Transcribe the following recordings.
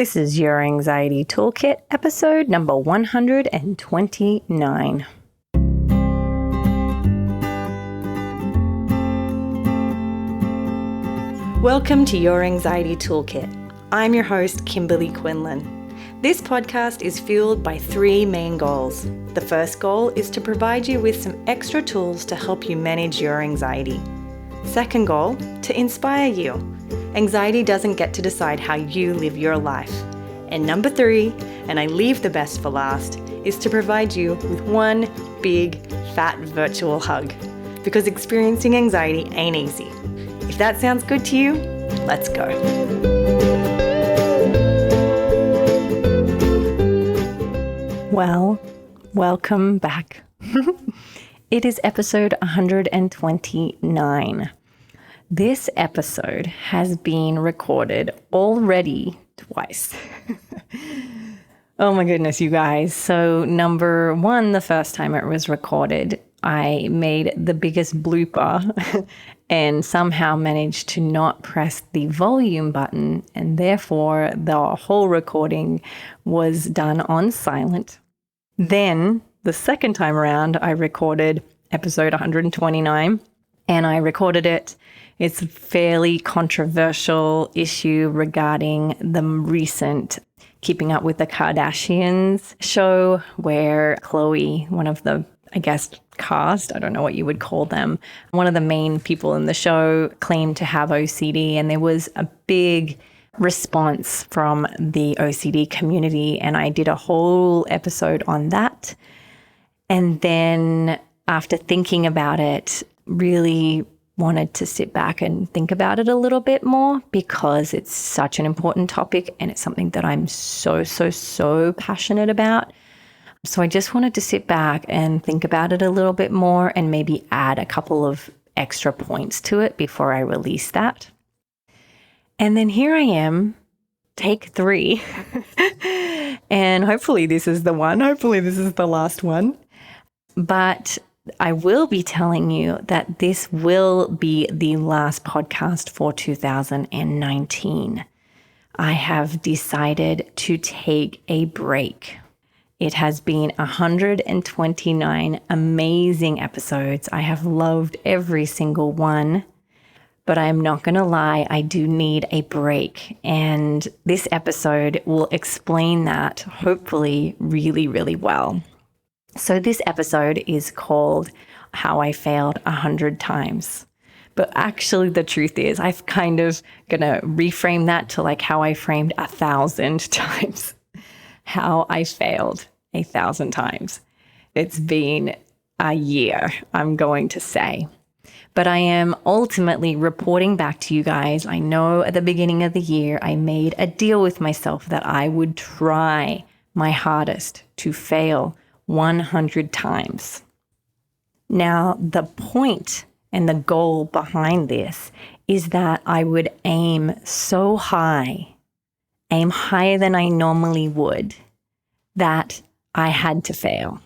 This is Your Anxiety Toolkit, episode number 129. Welcome to Your Anxiety Toolkit. I'm your host, Kimberly Quinlan. This podcast is fueled by three main goals. The first goal is to provide you with some extra tools to help you manage your anxiety. Second goal, to inspire you. Anxiety doesn't get to decide how you live your life. And number three, and I leave the best for last, is to provide you with one big, fat virtual hug. Because experiencing anxiety ain't easy. If that sounds good to you, let's go. Well, welcome back. It is episode 129. This episode has been recorded already twice. Oh my goodness, you guys. So number one, the first time it was recorded, I made the biggest blooper and somehow managed to not press the volume button, and therefore the whole recording was done on silent. Then the second time around, I recorded episode 129 and I recorded it. It's a fairly controversial issue regarding the recent Keeping Up with the Kardashians show where Khloe, one of the, cast, I don't know what you would call them, one of the main people in the show claimed to have OCD, and there was a big response from the OCD community, and I did a whole episode on that. And then after thinking about it, really wanted to sit back and think about it a little bit more because it's such an important topic and it's something that I'm so passionate about. So I just wanted to sit back and think about it a little bit more and maybe add a couple of extra points to it before I release that. And then here I am, take 3. And hopefully this is the one. Hopefully this is the last one. But I will be telling you that this will be the last podcast for 2019. I have decided to take a break. It has been 129 amazing episodes. I have loved every single one, but I'm not going to lie, I do need a break. And this episode will explain that, hopefully, really, really well. So this episode is called How I Failed 100 Times. But actually the truth is I've kind of gonna reframe that to like how I framed 1,000 times. How I failed 1,000 times. It's been a year, I'm going to say. But I am ultimately reporting back to you guys. I know at the beginning of the year I made a deal with myself that I would try my hardest to fail 100 times. Now, the point and the goal behind this is that I would aim so high, aim higher than I normally would, that I had to fail,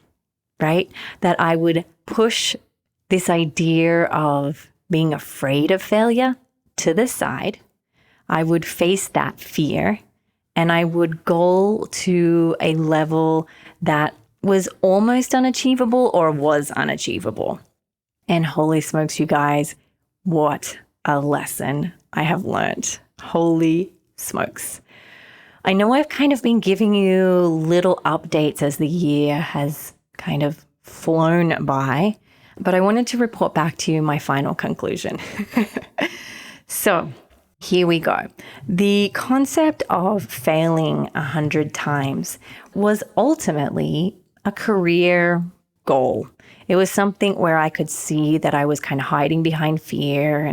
right? That I would push this idea of being afraid of failure to the side. I would face that fear and I would goal to a level that was almost unachievable or was unachievable. And holy smokes, you guys, what a lesson I have learned. Holy smokes. I know I've kind of been giving you little updates as the year has kind of flown by, but I wanted to report back to you my final conclusion. So here we go. The concept of failing 100 times was ultimately a career goal. It was something where I could see that I was kind of hiding behind fear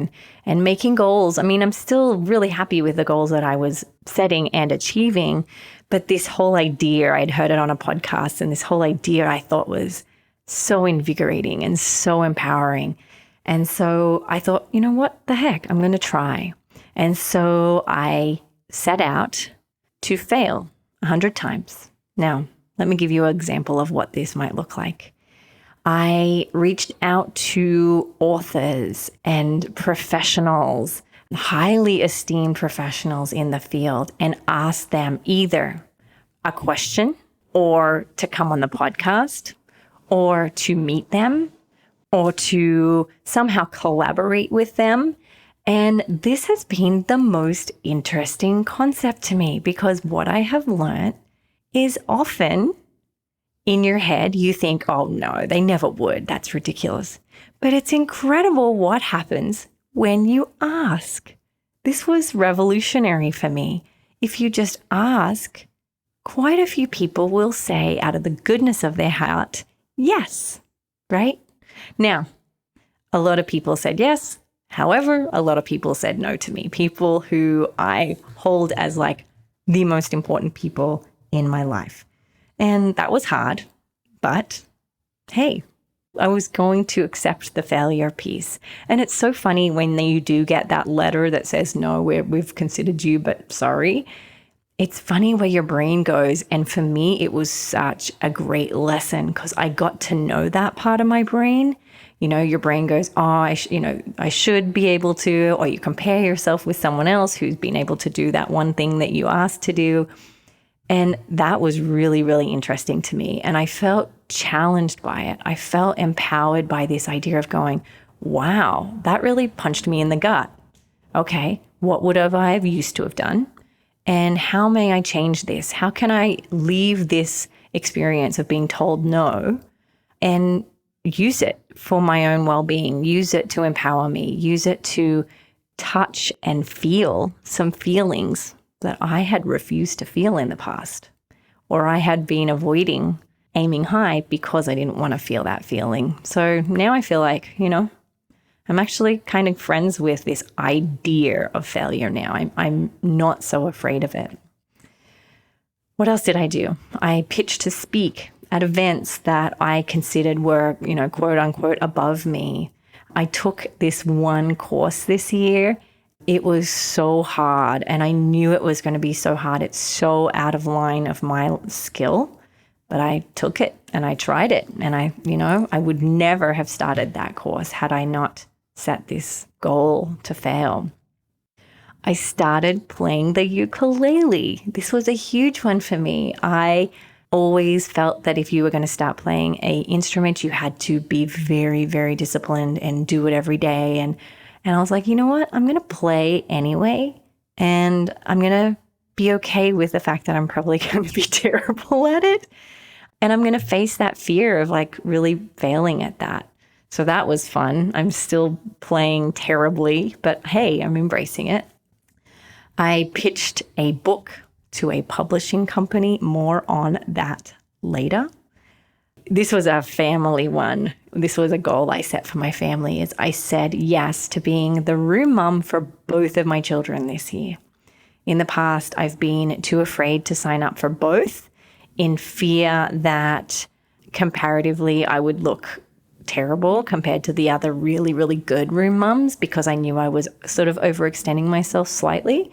and making goals. I mean, I'm still really happy with the goals that I was setting and achieving, but this whole idea, I'd heard it on a podcast, and this whole idea I thought was so invigorating and so empowering. And so I thought, you know what the heck, I'm going to try. And so I set out to fail 100 times. Now, let me give you an example of what this might look like. I reached out to authors and professionals highly esteemed professionals in the field and ask them either a question or to come on the podcast or to meet them or to somehow collaborate with them. And this has been the most interesting concept to me, because what I have learned is often in your head, you think, oh no, they never would. That's ridiculous. But it's incredible what happens when you ask. This was revolutionary for me. If you just ask, quite a few people will say out of the goodness of their heart, yes, right? Now, a lot of people said yes. However, a lot of people said no to me. People who I hold as like the most important people in my life. And that was hard, but hey, I was going to accept the failure piece. And it's so funny when you do get that letter that says, no, we've considered you, but sorry. It's funny where your brain goes. And for me, it was such a great lesson because I got to know that part of my brain. You know, your brain goes, oh, I should be able to, or you compare yourself with someone else who's been able to do that one thing that you asked to do. And that was really, really interesting to me. And I felt challenged by it. I felt empowered by this idea of going, wow, that really punched me in the gut. Okay, what would I have used to have done? And how may I change this? How can I leave this experience of being told no and use it for my own well-being, use it to empower me, use it to touch and feel some feelings that I had refused to feel in the past, or I had been avoiding aiming high because I didn't want to feel that feeling. So now I feel like, I'm actually kind of friends with this idea of failure now. I'm not so afraid of it. What else did I do? I pitched to speak at events that I considered were, quote unquote, above me. I took this one course this year. It was so hard, and I knew it was going to be so hard. It's so out of line of my skill, but I took it and I tried it. And I would never have started that course had I not set this goal to fail. I started playing the ukulele. This was a huge one for me. I always felt that if you were going to start playing an instrument, you had to be very, very disciplined and do it every day. And I was like, you know what? I'm going to play anyway. And I'm going to be okay with the fact that I'm probably going to be terrible at it. And I'm going to face that fear of like really failing at that. So that was fun. I'm still playing terribly, but hey, I'm embracing it. I pitched a book to a publishing company. More on that later. This was a family one. This was a goal I set for my family. Is I said yes to being the room mum for both of my children this year. In the past, I've been too afraid to sign up for both in fear that comparatively I would look terrible compared to the other really, really good room mums because I knew I was sort of overextending myself slightly.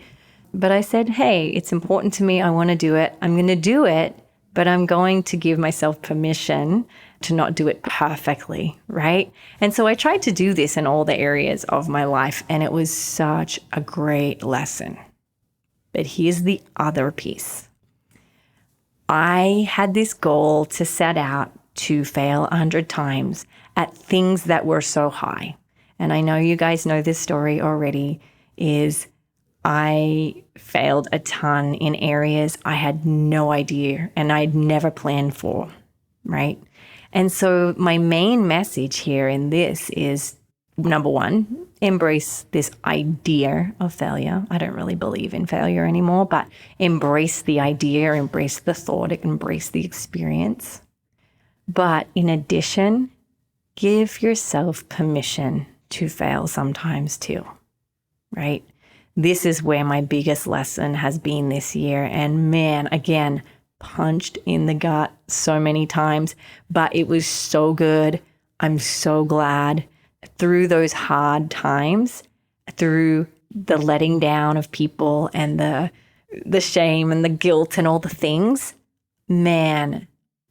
But I said, hey, it's important to me. I want to do it. I'm going to do it, but I'm going to give myself permission to not do it perfectly, right? And so I tried to do this in all the areas of my life, and it was such a great lesson. But here's the other piece. I had this goal to set out to fail 100 times at things that were so high. And I know you guys know this story already, is I failed a ton in areas I had no idea and I'd never planned for, right? And so my main message here in this is, number one, embrace this idea of failure. I don't really believe in failure anymore, but embrace the idea, embrace the thought, embrace the experience. But in addition, give yourself permission to fail sometimes too, right? This is where my biggest lesson has been this year. And man, again, punched in the gut so many times, but it was so good. I'm so glad through those hard times, through the letting down of people and the shame and the guilt and all the things, man,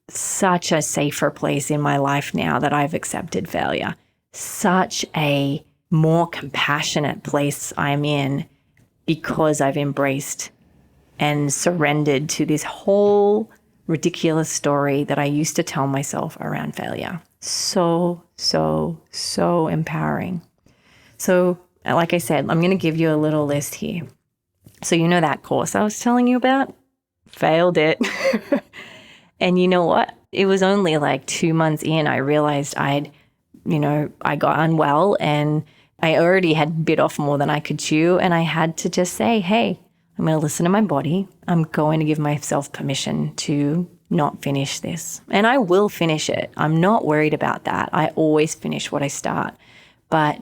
such a safer place in my life now that I've accepted failure. Such a more compassionate place I'm in because I've embraced and surrendered to this whole ridiculous story that I used to tell myself around failure. So empowering. So, like I said, I'm going to give you a little list here. So you know that course I was telling you about? Failed it. And you know what? It was only like 2 months in, I realized I got unwell and I already had bit off more than I could chew. And I had to just say, hey, I'm going to listen to my body. I'm going to give myself permission to not finish this. And I will finish it. I'm not worried about that. I always finish what I start. But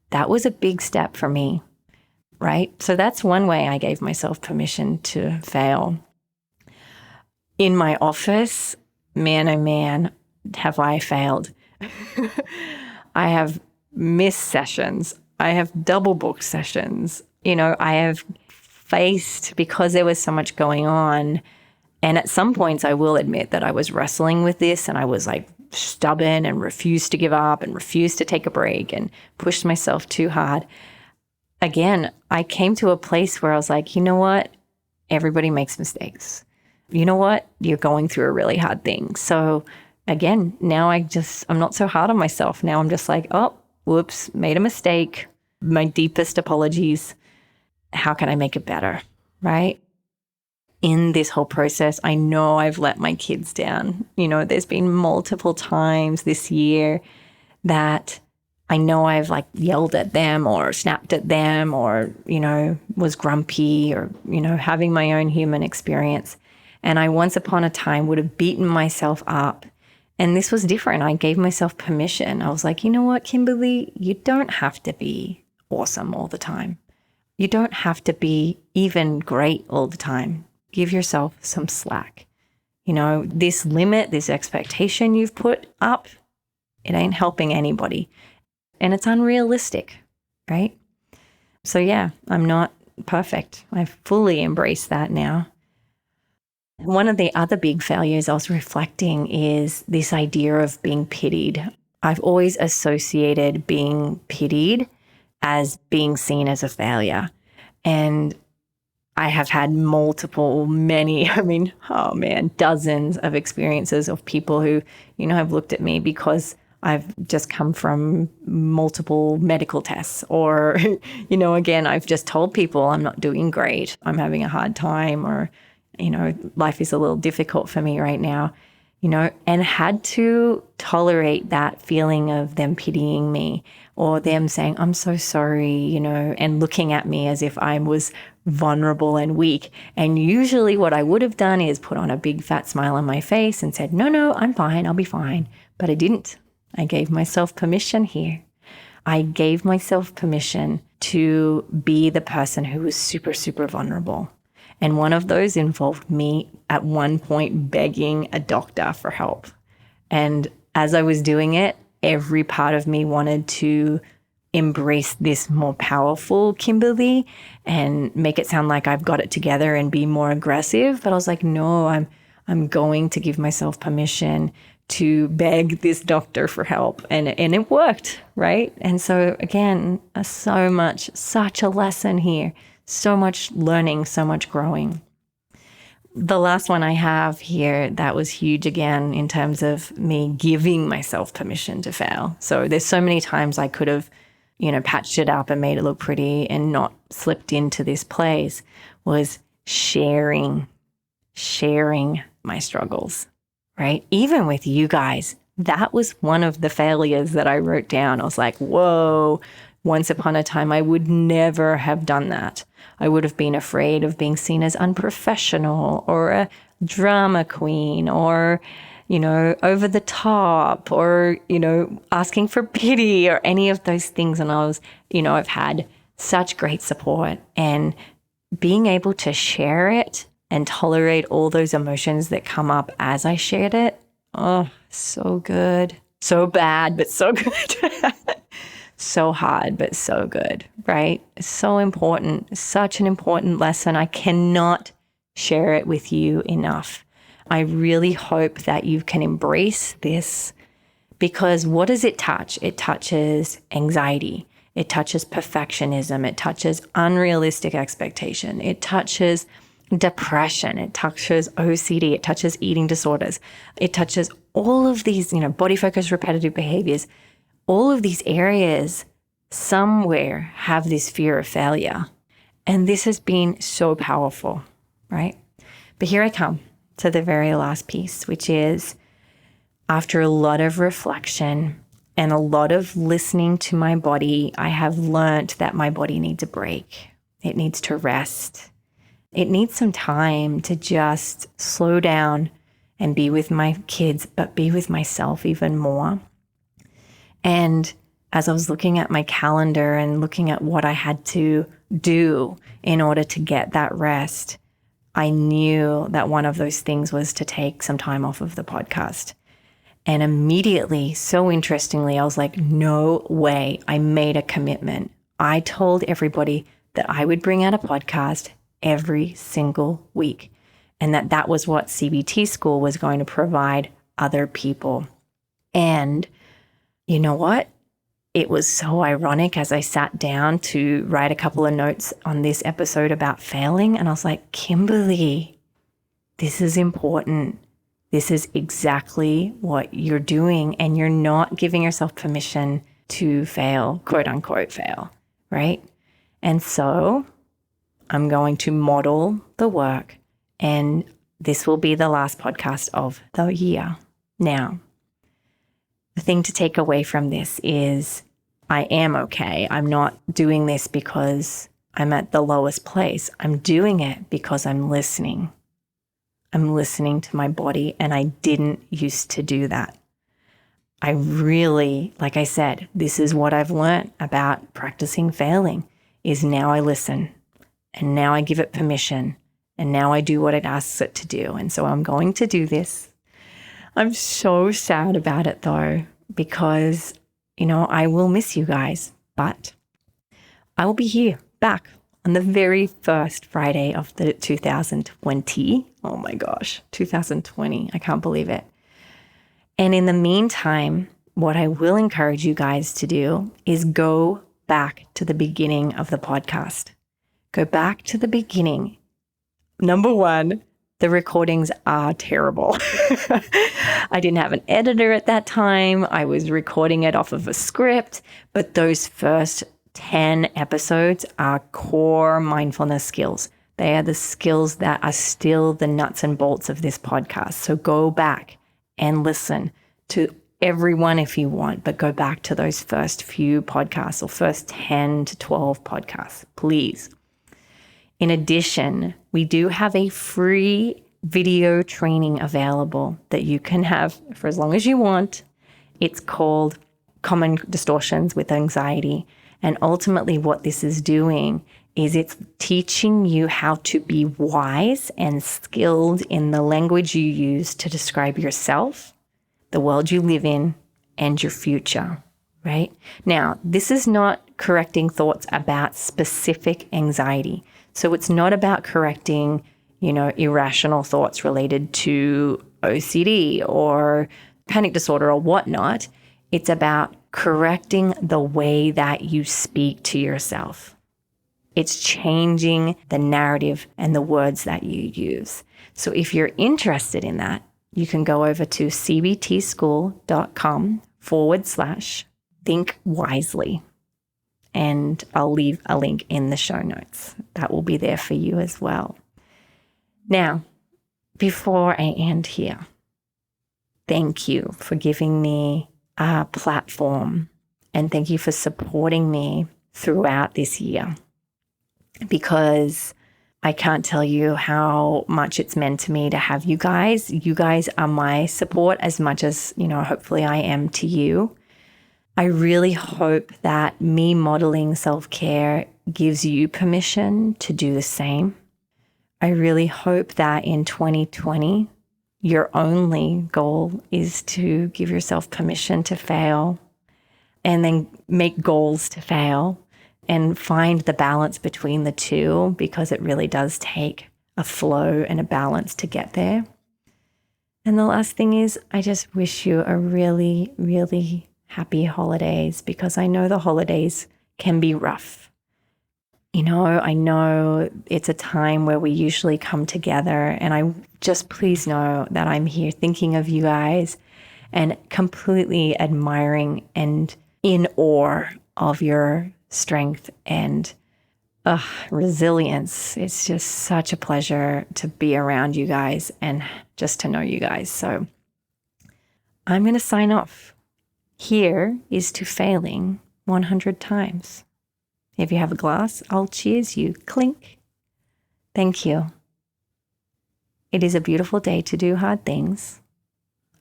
that was a big step for me, right? So that's one way I gave myself permission to fail. In my office, man, oh man, have I failed. I have missed sessions. I have double booked sessions. I have faced, because there was so much going on. And at some points, I will admit that I was wrestling with this and I was like stubborn and refused to give up and refused to take a break and pushed myself too hard. Again, I came to a place where I was like, you know what? Everybody makes mistakes. You know what? You're going through a really hard thing. So again, now I'm not so hard on myself. Now I'm just like, oh, whoops, made a mistake. My deepest apologies. How can I make it better? Right? In this whole process, I know I've let my kids down. There's been multiple times this year that I know I've like yelled at them or snapped at them or, was grumpy or, having my own human experience. And I once upon a time would have beaten myself up. And this was different. I gave myself permission. I was like, you know what, Kimberly, you don't have to be awesome all the time. You don't have to be even great all the time. Give yourself some slack. This limit, this expectation you've put up, it ain't helping anybody. And it's unrealistic, right? So yeah, I'm not perfect. I fully embrace that now. One of the other big failures I was reflecting is this idea of being pitied. I've always associated being pitied as being seen as a failure. And I have had dozens of experiences of people who, have looked at me because I've just come from multiple medical tests or, again, I've just told people I'm not doing great. I'm having a hard time or, life is a little difficult for me right now, and had to tolerate that feeling of them pitying me or them saying, I'm so sorry, and looking at me as if I was vulnerable and weak. And usually what I would have done is put on a big fat smile on my face and said, no, I'm fine. I'll be fine. But I didn't. I gave myself permission here. I gave myself permission to be the person who was super, super vulnerable. And one of those involved me at one point begging a doctor for help. And as I was doing it, every part of me wanted to embrace this more powerful Kimberly and make it sound like I've got it together and be more aggressive. But I was like, no, I'm going to give myself permission to beg this doctor for help. And it worked, right? And so again, such a lesson here. So much learning, so much growing. The last one I have here that was huge again in terms of me giving myself permission to fail. So there's so many times I could have, patched it up and made it look pretty and not slipped into this place, was sharing my struggles, right? Even with you guys, that was one of the failures that I wrote down. I was like, whoa, once upon a time, I would never have done that. I would have been afraid of being seen as unprofessional or a drama queen or, over the top or, asking for pity or any of those things. And I was, I've had such great support and being able to share it and tolerate all those emotions that come up as I shared it. Oh, so good. So bad, but so good. So hard, but so good, right? So important, such an important lesson. I cannot share it with you enough. I really hope that you can embrace this because what does it touch? It touches anxiety. It touches perfectionism. It touches unrealistic expectation. It touches depression. It touches OCD. It touches eating disorders. It touches all of these, body focused repetitive behaviors. All of these areas somewhere have this fear of failure. And this has been so powerful, right? But here I come to the very last piece, which is after a lot of reflection and a lot of listening to my body, I have learned that my body needs a break. It needs to rest. It needs some time to just slow down and be with my kids, but be with myself even more. And as I was looking at my calendar and looking at what I had to do in order to get that rest, I knew that one of those things was to take some time off of the podcast. And immediately, so interestingly, I was like, no way. I made a commitment. I told everybody that I would bring out a podcast every single week, and that was what CBT school was going to provide other people. And you know what? It was so ironic as I sat down to write a couple of notes on this episode about failing, and I was like, Kimberly, this is important. This is exactly what you're doing, and you're not giving yourself permission to fail, quote unquote fail, right? And so I'm going to model the work, and this will be the last podcast of the year. Now, the thing to take away from this is I am okay. I'm not doing this because I'm at the lowest place. I'm doing it because I'm listening. I'm listening to my body, and I didn't used to do that. I really, like I said, this is what I've learned about practicing failing, is now I listen, and now I give it permission, and now I do what it asks it to do. And so I'm going to do this. I'm so sad about it though, because, I will miss you guys, but I will be here back on the very first Friday of the 2020. Oh my gosh, 2020. I can't believe it. And in the meantime, what I will encourage you guys to do is go back to the beginning of the podcast. Go back to the beginning. Number one, the recordings are terrible. I didn't have an editor at that time. I was recording it off of a script, but those first 10 episodes are core mindfulness skills. They are the skills that are still the nuts and bolts of this podcast. So go back and listen to everyone if you want, but go back to those first few podcasts or first 10 to 12 podcasts, please. In addition, we do have a free video training available that you can have for as long as you want. It's called Common Distortions with Anxiety. And ultimately what this is doing is it's teaching you how to be wise and skilled in the language you use to describe yourself, the world you live in, and your future, right? Now, this is not correcting thoughts about specific anxiety. So it's not about correcting, irrational thoughts related to OCD or panic disorder or whatnot. It's about correcting the way that you speak to yourself. It's changing the narrative and the words that you use. So if you're interested in that, you can go over to cbtschool.com/think wisely. And I'll leave a link in the show notes. That will be there for you as well. Now, before I end here, thank you for giving me a platform, and thank you for supporting me throughout this year, because I can't tell you how much it's meant to me to have you guys. You guys are my support as much as, hopefully I am to you. I really hope that me modeling self-care gives you permission to do the same. I really hope that in 2020, your only goal is to give yourself permission to fail, and then make goals to fail, and find the balance between the two, because it really does take a flow and a balance to get there. And the last thing is, I just wish you a really, really happy holidays, because I know the holidays can be rough. You know, I know it's a time where we usually come together, and I just please know that I'm here thinking of you guys and completely admiring and in awe of your strength and resilience. It's just such a pleasure to be around you guys and just to know you guys. So I'm going to sign off. Here is to failing 100 times. If you have a glass, I'll cheers you. Clink. Thank you. It is a beautiful day to do hard things.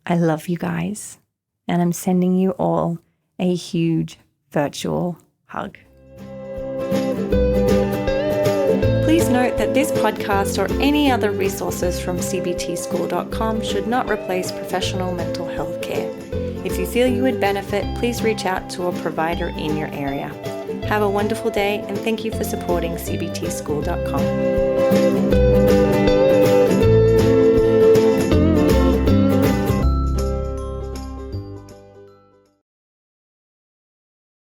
I love you guys, and I'm sending you all a huge virtual hug. Please note that this podcast or any other resources from cbtschool.com should not replace professional mental health care. If you feel you would benefit, please reach out to a provider in your area. Have a wonderful day, and thank you for supporting cbtschool.com.